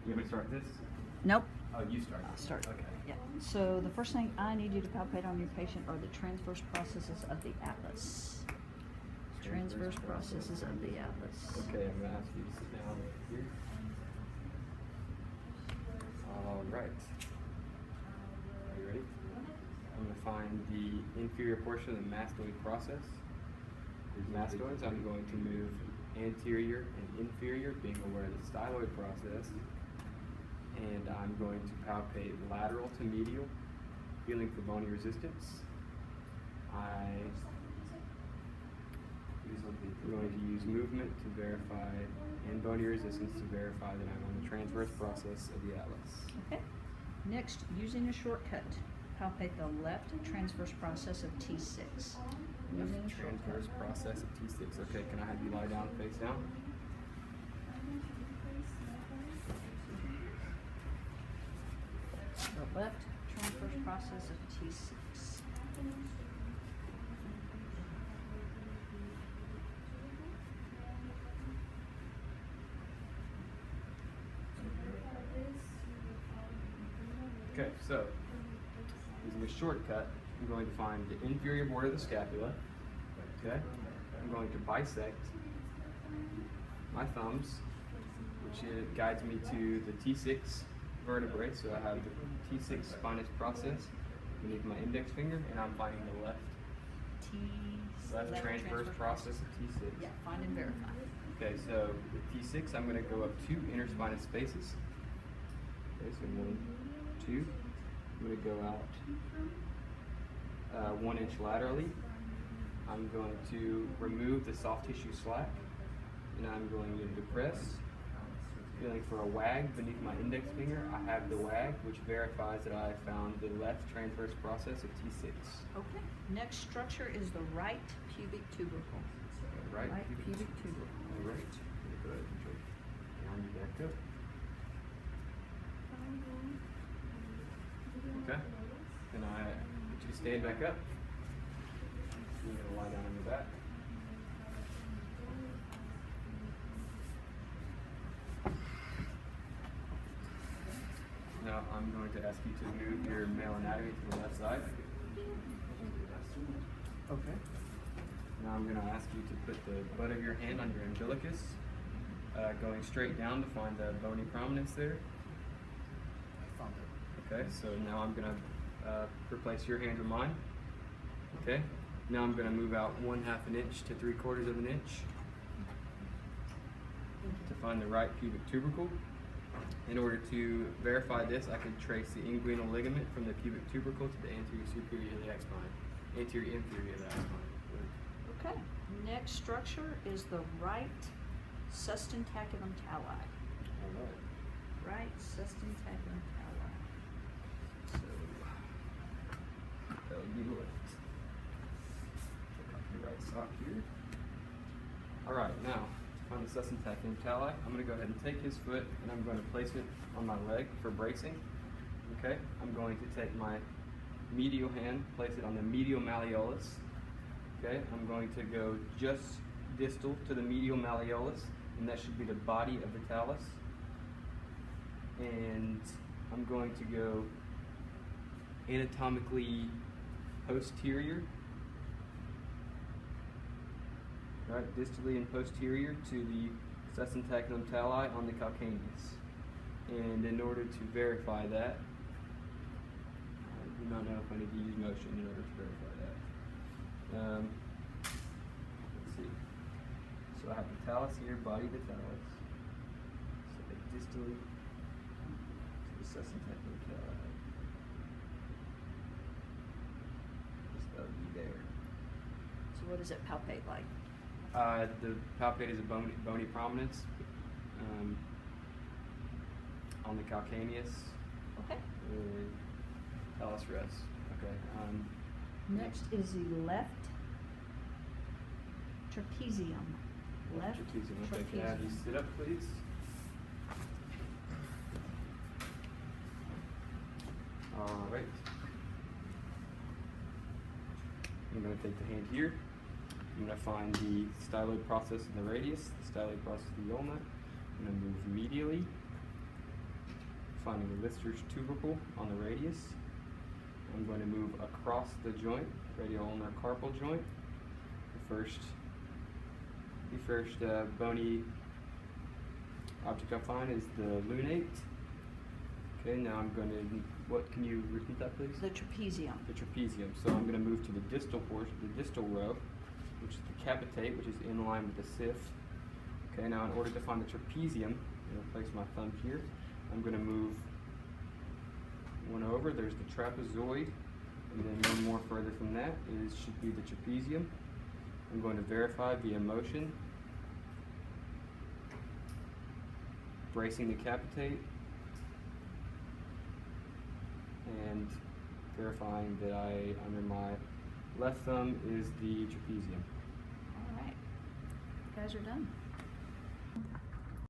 You want me to start this? Nope. Oh, you start. I'll start. Okay. Yeah. So the first thing I need you to palpate on your patient are the transverse processes of the atlas. Transverse processes of the atlas. Okay, I'm going to ask you to sit down here. All right. Are you ready? I'm going to find the inferior portion of the mastoid process. With mastoids, I'm going to move anterior and inferior, being aware of the styloid process. And I'm going to palpate lateral to medial, feeling for bony resistance. I'm going to use movement to verify, and bony resistance to verify that I'm on the transverse process of the atlas. Okay. Next, using a shortcut, palpate the left transverse process of T6. Using a Transverse shortcut. process of T6. Okay, can I have you lie down, face down? The left transverse process of T6. Okay, so using a shortcut, I'm going to find the inferior border of the scapula. Okay, I'm going to bisect my thumbs, which guides me to the T6 vertebrae. So I have the T6 spinous process beneath my index finger, and I'm finding the left transverse process of T6. Yeah, find and verify. Okay, so with T6, I'm going to go up 2 interspinous spaces. Okay, so 1, 2. I'm going to go out 1 inch laterally. I'm going to remove the soft tissue slack, and I'm going to depress, feeling for a wag beneath my index finger. I have the wag, which verifies that I found the left transverse process of T6. Okay. Next structure is the right pubic tubercle. Right pubic tubercle. All right. Go ahead and round you back up. Okay. Can I get you to stand back up? You're going to lie down on your back. Now I'm going to ask you to move your male anatomy to the left side. Okay. Now I'm going to ask you to put the butt of your hand on your umbilicus, going straight down to find the bony prominence there. Okay, so now I'm going to replace your hand with mine. Okay, now I'm going to move out 1/2 an inch to 3/4 of an inch to find the right pubic tubercle. In order to verify this, I can trace the inguinal ligament from the pubic tubercle to the anterior superior iliac spine, anterior inferior iliac spine. Okay. Next structure is the right sustentaculum tali. All right. Right sustentaculum tali. So that would be left. Check out the right sock here. All right, now to find the sustentaculum tali, I'm going to go ahead and take his foot and I'm going to place it on my leg for bracing. Okay, I'm going to take my medial hand, place it on the medial malleolus. Okay, I'm going to go just distal to the medial malleolus, and that should be the body of the talus. And I'm going to go anatomically posterior, right, distally and posterior to the sustentaculum tali on the calcaneus. And in order to verify that, I do not know if I need to use motion in order to verify that. Let's see. So I have the talus here, body of the talus. So distally to the sustentaculum tali. That would be there. So what does it palpate like? The palpate is a bony prominence on the calcaneus. Okay. Talus rests. Okay. Next is the left trapezium. Left trapezium. Okay. Can I have you sit up, please? All right. I'm going to take the hand here. I'm going to find the styloid process of the radius, the styloid process of the ulna. I'm going to move medially. finding the Lister's tubercle on the radius. I'm going to move across the joint, radial ulnar carpal joint. The first bony object I find is the lunate. Okay, now I'm going to, what, can you repeat that please? The trapezium. The trapezium. So I'm going to move to the distal portion, the distal row, which is the capitate, which is in line with the sif. Okay, now in order to find the trapezium, I'm going to place my thumb here. I'm going to move one over. There's the trapezoid, and then one more further from that should be the trapezium. I'm going to verify via motion, bracing the capitate, and verifying that under my left thumb is the trapezium. All right, you guys are done.